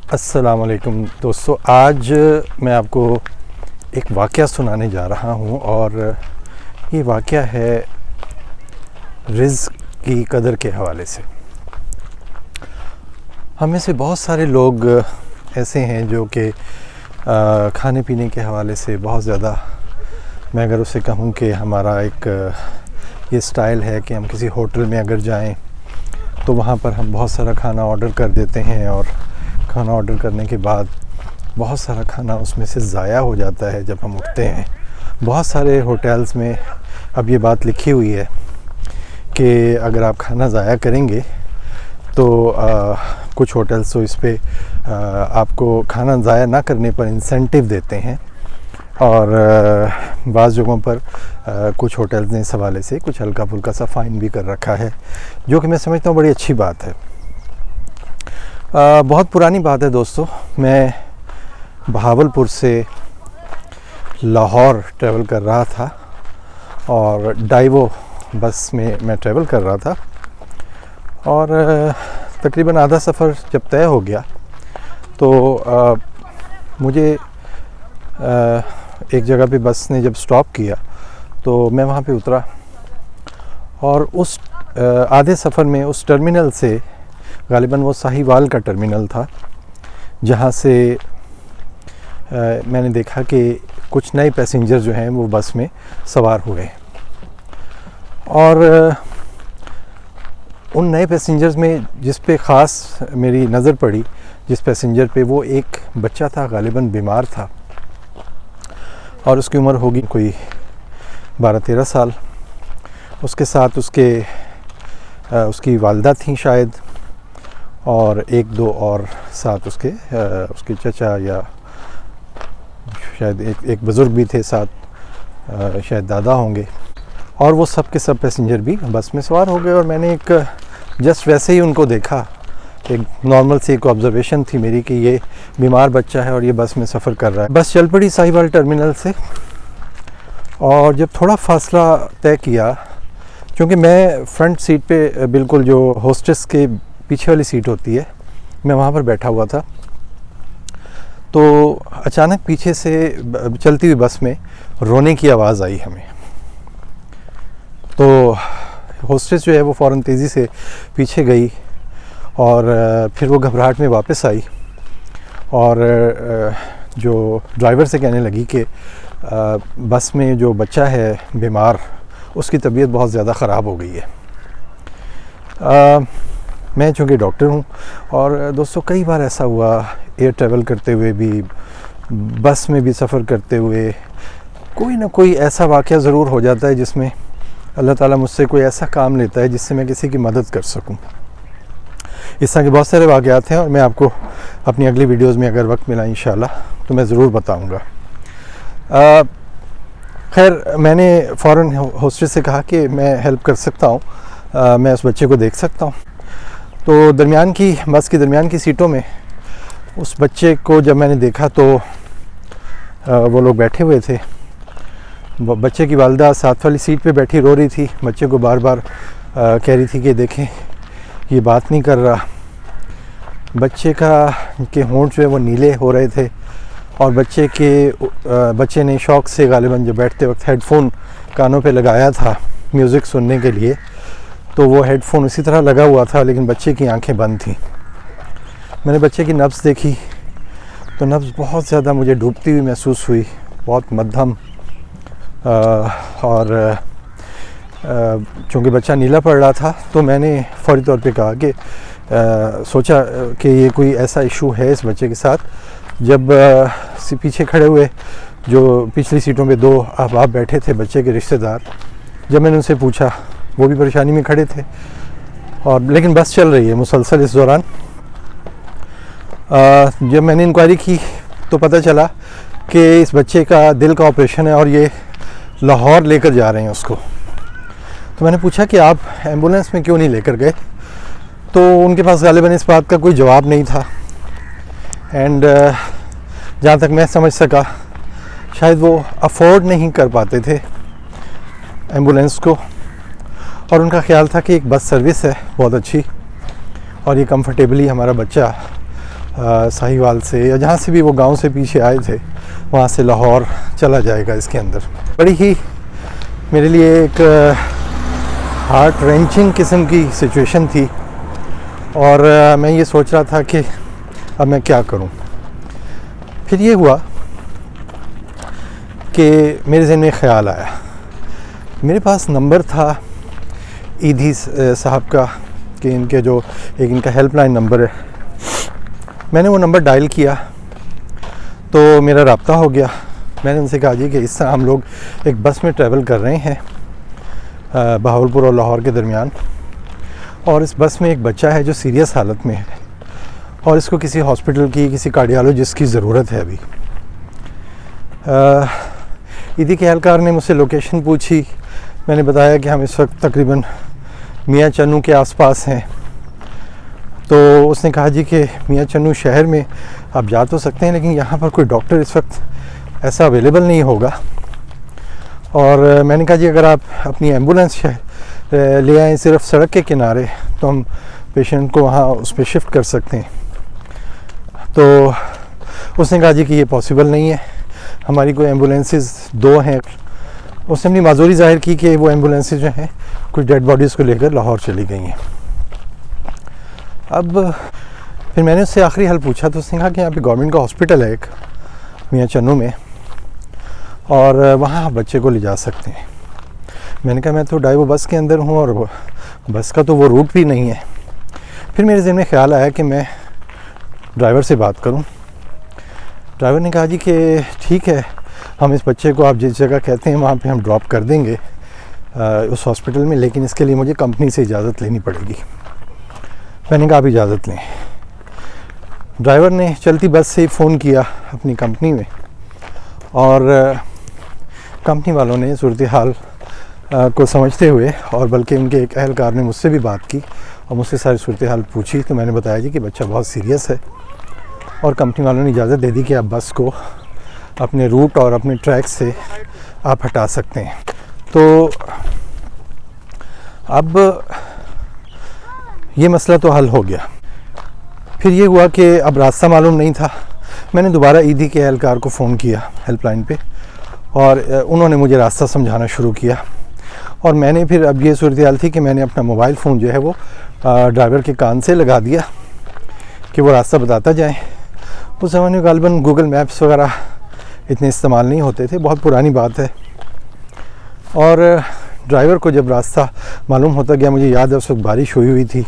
अस्सलाम वालेकुम दोस्तों, आज मैं आपको एक वाक़या सुनाने जा रहा हूँ और ये वाक़या है रिज़्क़ की कदर के हवाले से। हम में से बहुत सारे लोग ऐसे हैं जो कि खाने पीने के हवाले से बहुत ज़्यादा, मैं अगर उसे कहूँ कि हमारा एक ये स्टाइल है कि हम किसी होटल में अगर जाएं तो वहाँ पर हम बहुत सारा खाना ऑर्डर कर देते हैं और खाना ऑर्डर करने के बाद बहुत सारा खाना उसमें से ज़ाया हो जाता है जब हम उठते हैं। बहुत सारे होटल्स में अब ये बात लिखी हुई है कि अगर आप खाना ज़ाया करेंगे तो कुछ होटल्स तो इस पे आपको खाना ज़ाया ना करने पर इंसेंटिव देते हैं और बाज़ जगहों पर कुछ होटल्स ने इस हवाले से कुछ हल्का फुल्का सा फ़ाइन भी कर रखा है, जो कि मैं समझता हूँ बड़ी अच्छी बात है। बहुत पुरानी बात है दोस्तों, मैं बहावलपुर से लाहौर ट्रैवल कर रहा था और डाइवो बस में मैं ट्रैवल कर रहा था और तकरीबन आधा सफ़र जब तय हो गया तो मुझे एक जगह पे बस ने जब स्टॉप किया तो मैं वहाँ पे उतरा और उस आधे सफ़र में उस टर्मिनल से, गालिबन वो साहिवाल का टर्मिनल था, जहाँ से मैंने देखा कि कुछ नए पैसेंजर जो हैं वो बस में सवार हुए और उन नए पैसेंजर्स में जिस पे ख़ास मेरी नज़र पड़ी, जिस पैसेंजर पे, वो एक बच्चा था, गालिबन बीमार था और उसकी उम्र होगी कोई 12-13 साल। उसके साथ उसकी वालिदा थी शायद, और एक दो और साथ उसके चचा या शायद एक बुज़ुर्ग भी थे साथ, शायद दादा होंगे, और वो सब के सब पैसेंजर भी बस में सवार हो गए। और मैंने एक जस्ट वैसे ही उनको देखा, एक नॉर्मल सी एक ऑब्ज़र्वेशन थी मेरी कि ये बीमार बच्चा है और ये बस में सफ़र कर रहा है। बस चल पड़ी साहिवाल टर्मिनल से और जब थोड़ा फासला तय किया, क्योंकि मैं फ्रंट सीट पे बिल्कुल जो होस्टेस के पीछे वाली सीट होती है, मैं वहाँ पर बैठा हुआ था, तो अचानक पीछे से चलती हुई बस में रोने की आवाज़ आई हमें। तो होस्टेस जो है वो फ़ौरन तेज़ी से पीछे गई और फिर वो घबराहट में वापस आई और जो ड्राइवर से कहने लगी कि बस में जो बच्चा है बीमार, उसकी तबीयत बहुत ज़्यादा ख़राब हो गई है। मैं चूँकि डॉक्टर हूँ और दोस्तों कई बार ऐसा हुआ, एयर ट्रैवल करते हुए भी, बस में भी सफ़र करते हुए, कोई ना कोई ऐसा वाक़या ज़रूर हो जाता है जिसमें अल्लाह ताला मुझसे कोई ऐसा काम लेता है जिससे मैं किसी की मदद कर सकूं। इस तरह के बहुत सारे वाक़यात हैं और मैं आपको अपनी अगली वीडियोस में अगर वक्त मिला इंशाल्लाह तो मैं ज़रूर बताऊंगा। खैर, मैंने फ़ौरन होस्टेस से कहा कि मैं हेल्प कर सकता हूँ, मैं उस बच्चे को देख सकता हूँ। तो बस की दरमियान की सीटों में उस बच्चे को जब मैंने देखा तो वो लोग बैठे हुए थे। बच्चे की वालिदा साथ वाली सीट पे बैठी रो रही थी, बच्चे को बार बार कह रही थी कि देखें ये बात नहीं कर रहा। बच्चे के होंठ जो है वो नीले हो रहे थे और बच्चे ने शौक़ से गालिबन जब बैठते वक्त हेडफोन कानों पे लगाया था म्यूज़िक सुनने के लिए, तो वो हेडफोन उसी तरह लगा हुआ था लेकिन बच्चे की आंखें बंद थीं। मैंने बच्चे की नब्ज़ देखी तो नब्ज़ बहुत ज़्यादा मुझे डूबती हुई महसूस हुई, बहुत मध्यम, और चूँकि बच्चा नीला पड़ रहा था तो मैंने फ़ौरी तौर पे कहा कि सोचा कि ये कोई ऐसा इशू है इस बच्चे के साथ। जब पीछे खड़े हुए जो पिछली सीटों पे दो अहबाब बैठे थे, बच्चे के रिश्तेदार, जब मैंने उनसे पूछा, वो भी परेशानी में खड़े थे और लेकिन बस चल रही है मुसलसल। इस दौरान जब मैंने इंक्वायरी की तो पता चला कि इस बच्चे का दिल का ऑपरेशन है और ये लाहौर लेकर जा रहे हैं उसको। तो मैंने पूछा कि आप एम्बुलेंस में क्यों नहीं लेकर गए, तो उनके पास गालिबन इस बात का कोई जवाब नहीं था। एंड जहाँ तक मैं समझ सका, शायद वो अफोर्ड नहीं कर पाते थे एम्बुलेंस को और उनका ख्याल था कि एक बस सर्विस है बहुत अच्छी और ये कंफर्टेबली हमारा बच्चा साहिवाल से या जहाँ से भी वो गांव से पीछे आए थे वहाँ से लाहौर चला जाएगा इसके अंदर। बड़ी ही मेरे लिए एक हार्ट रेंचिंग किस्म की सिचुएशन थी और मैं ये सोच रहा था कि अब मैं क्या करूं। फिर ये हुआ कि मेरे ज़हन में ख़्याल आया, मेरे पास नंबर था ईदी साहब का कि इनके जो एक इनका हेल्पलाइन नंबर है, मैंने वो नंबर डायल किया तो मेरा रब्ता हो गया। मैंने उनसे कहा जी कि इस तरह हम लोग एक बस में ट्रैवल कर रहे हैं बहावलपुर और लाहौर के दरमियान, और इस बस में एक बच्चा है जो सीरियस हालत में है और इसको किसी हॉस्पिटल की, किसी कार्डियोलॉजिस्ट की ज़रूरत है। अभी ईदी के एहलकार ने मुझसे लोकेशन पूछी, मैंने बताया कि हम इस वक्त तकरीबन मियाँ चन्नू के आसपास हैं। तो उसने कहा जी कि मियाँ चन्नू शहर में आप जा तो सकते हैं लेकिन यहाँ पर कोई डॉक्टर इस वक्त ऐसा अवेलेबल नहीं होगा। और मैंने कहा जी अगर आप अपनी एम्बुलेंस ले आएँ सिर्फ सड़क के किनारे तो हम पेशेंट को वहाँ उस पर शिफ्ट कर सकते हैं। तो उसने कहा जी कि ये पॉसिबल नहीं है, हमारी कोई एम्बुलेंसेस 2 हैं। उसने अपनी माजूरी जाहिर की कि वो एम्बुलेंसेस जो हैं कुछ डेड बॉडीज़ को लेकर लाहौर चली गई हैं। अब फिर मैंने उससे आखिरी हल पूछा तो उसने कहा कि यहाँ पे गवर्नमेंट का हॉस्पिटल है एक मियाँ चन्नू में और वहाँ आप बच्चे को ले जा सकते हैं। मैंने कहा मैं तो डाइवो बस के अंदर हूँ और बस का तो वो रूट भी नहीं है। फिर मेरे ज़हन में ख्याल आया कि मैं ड्राइवर से बात करूं। ड्राइवर ने कहा जी कि ठीक है, हम इस बच्चे को आप जिस जगह कहते हैं वहाँ पे हम ड्रॉप कर देंगे उस हॉस्पिटल में, लेकिन इसके लिए मुझे कंपनी से इजाज़त लेनी पड़ेगी। मैंने कहा आप इजाज़त लें। ड्राइवर ने चलती बस से फ़ोन किया अपनी कंपनी में और कंपनी वालों ने सूरत हाल को समझते हुए, और बल्कि उनके एक अहलकार ने मुझसे भी बात की और मुझसे सारी सूरत हाल पूछी, तो मैंने बताया जी कि बच्चा बहुत सीरियस है और कंपनी वालों ने इजाज़त दे दी कि आप बस को अपने रूट और अपने ट्रैक से आप हटा सकते हैं। तो अब ये मसला तो हल हो गया। फिर ये हुआ कि अब रास्ता मालूम नहीं था। मैंने दोबारा ईदी के एहलकार को फ़ोन किया हेल्पलाइन पे और उन्होंने मुझे रास्ता समझाना शुरू किया। और मैंने फिर अब ये सूरत हाल थी कि मैंने अपना मोबाइल फ़ोन जो है वो ड्राइवर के कान से लगा दिया कि वो रास्ता बताता जाए। उस ज़माने में गालिबन गूगल मैप्स वगैरह इतने इस्तेमाल नहीं होते थे, बहुत पुरानी बात है। और ड्राइवर को जब रास्ता मालूम होता गया, मुझे याद है उस वक्त बारिश हुई थी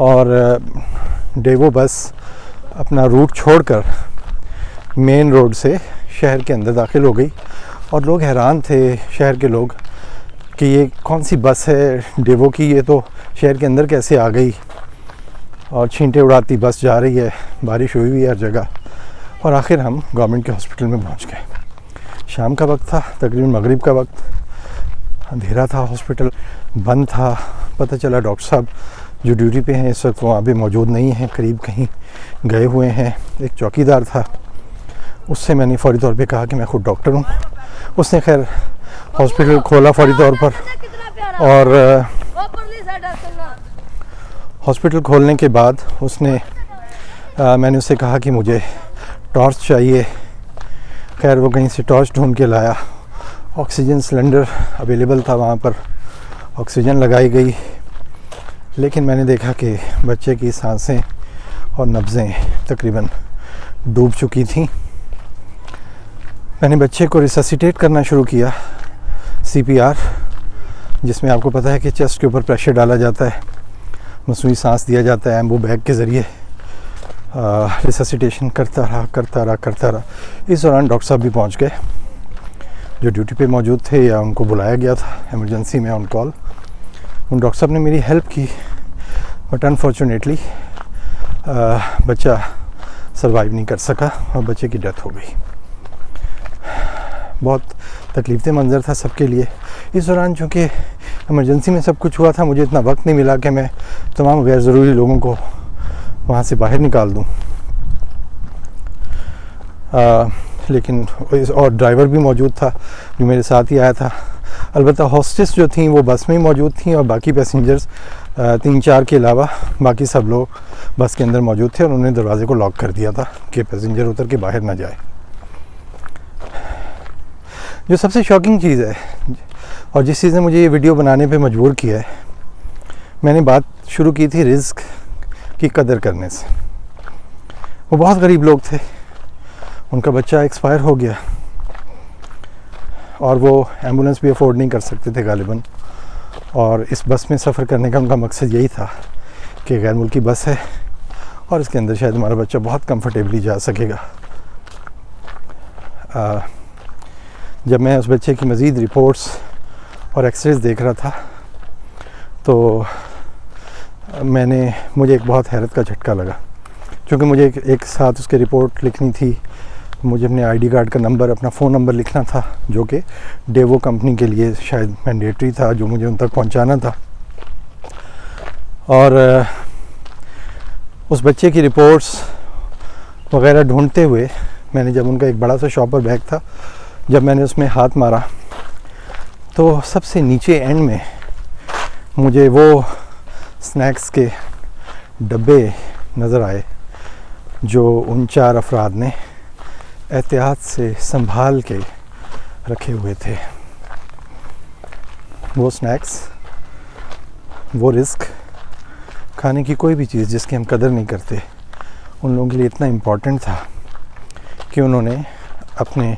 और डेवो बस अपना रूट छोड़कर मेन रोड से शहर के अंदर दाखिल हो गई और लोग हैरान थे, शहर के लोग, कि ये कौन सी बस है डेवो की, ये तो शहर के अंदर कैसे आ गई और छींटे उड़ाती बस जा रही है, बारिश हुई हुई है हर जगह। और आखिर हम गवर्नमेंट के हॉस्पिटल में पहुंच गए। शाम का वक्त था, तकरीबन मगरिब का वक्त, अंधेरा था, हॉस्पिटल बंद था। पता चला डॉक्टर साहब जो ड्यूटी पे हैं इस वक्त वहाँ पे मौजूद नहीं हैं, करीब कहीं गए हुए हैं। एक चौकीदार था, उससे मैंने फ़ौरी तौर पे कहा कि मैं खुद डॉक्टर हूँ। उसने खैर हॉस्पिटल खोला फ़ौरी तौर पर और हॉस्पिटल खोलने के बाद उसने मैंने उससे कहा कि मुझे टॉर्च चाहिए। खैर वो कहीं से टॉर्च ढूंढ के लाया। ऑक्सीजन सिलेंडर अवेलेबल था वहाँ पर, ऑक्सीजन लगाई गई, लेकिन मैंने देखा कि बच्चे की सांसें और नब्ज़ें तकरीबन डूब चुकी थीं। मैंने बच्चे को रिससिटेट करना शुरू किया, CPR, जिसमें आपको पता है कि चेस्ट के ऊपर प्रेशर डाला जाता है, मसनूई सांस दिया जाता है एम्बो बैग के ज़रिए। रिससिटेशन करता रहा। इस दौरान डॉक्टर साहब भी पहुंच गए जो ड्यूटी पे मौजूद थे, या उनको बुलाया गया था इमरजेंसी में ऑन कॉल। उन डॉक्टर साहब ने मेरी हेल्प की, बट अनफॉर्चुनेटली बच्चा सर्वाइव नहीं कर सका और बच्चे की डेथ हो गई। बहुत तकलीफ़ मंज़र था सबके लिए। इस दौरान चूँकि इमरजेंसी में सब कुछ हुआ था, मुझे इतना वक्त नहीं मिला कि मैं तमाम गैर ज़रूरी लोगों को वहाँ से बाहर निकाल दूँ। लेकिन और ड्राइवर भी मौजूद था जो मेरे साथ ही आया था। अलबत्ता हॉस्टेस जो थी वो बस में ही मौजूद थी और बाकी पैसेंजर्स 3-4 के अलावा बाकी सब लोग बस के अंदर मौजूद थे और उन्होंने दरवाज़े को लॉक कर दिया था कि पैसेंजर उतर के बाहर ना जाए। जो सबसे शॉकिंग चीज़ है और जिस चीज़ ने मुझे ये वीडियो बनाने पे मजबूर किया है, मैंने बात शुरू की थी रिस्क की कदर करने से। वो बहुत गरीब लोग थे, उनका बच्चा एक्सपायर हो गया और वो एम्बुलेंस भी अफोर्ड नहीं कर सकते थे गालिबन, और इस बस में सफ़र करने का उनका मकसद यही था कि गैर मुल्की बस है और इसके अंदर शायद हमारा बच्चा बहुत कंफर्टेबली जा सकेगा। जब मैं उस बच्चे की मज़ीद रिपोर्ट्स और एक्सरेज देख रहा था तो मुझे एक बहुत हैरत का झटका लगा, क्योंकि मुझे एक साथ उसके रिपोर्ट लिखनी थी, मुझे अपने आईडी कार्ड का नंबर, अपना फ़ोन नंबर लिखना था, जो कि डेवो कंपनी के लिए शायद मैंडेटरी था, जो मुझे उन तक पहुंचाना था। और उस बच्चे की रिपोर्ट्स वगैरह ढूंढते हुए मैंने, जब उनका एक बड़ा सा शॉपर बैग था, जब मैंने उसमें हाथ मारा तो सबसे नीचे एंड में मुझे वो स्नैक्स के डब्बे नज़र आए जो उन 4 अफराद ने एहतियात से संभाल के रखे हुए थे। वो स्नैक्स, वो रिस्क, खाने की कोई भी चीज़ जिसकी हम कदर नहीं करते, उन लोगों के लिए इतना इम्पॉर्टेंट था कि उन्होंने अपने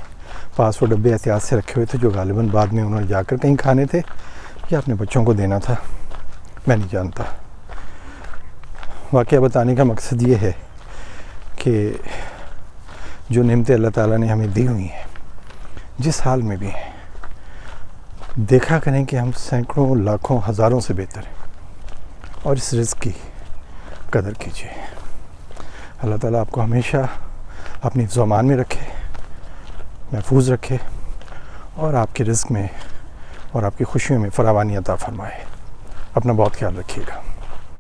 पास वो डब्बे एहतियात से रखे हुए थे, जो गालिबन बाद में उन्होंने जाकर कहीं खाने थे या अपने बच्चों को देना था, मैं नहीं जानता। वाक़या बताने का मकसद ये है कि जो नेमतें अल्लाह ताला ने हमें दी हुई हैं, जिस हाल में भी हैं, देखा करें कि हम सैकड़ों, लाखों, हज़ारों से बेहतर हैं, और इस रिज़्क़ की कदर कीजिए। अल्लाह ताला आपको हमेशा अपनी ज़ुबान में रखे, महफूज रखे और आपके रिज़्क़ में और आपकी खुशियों में फरावानी अता फरमाए। अपना बहुत ख्याल रखिएगा।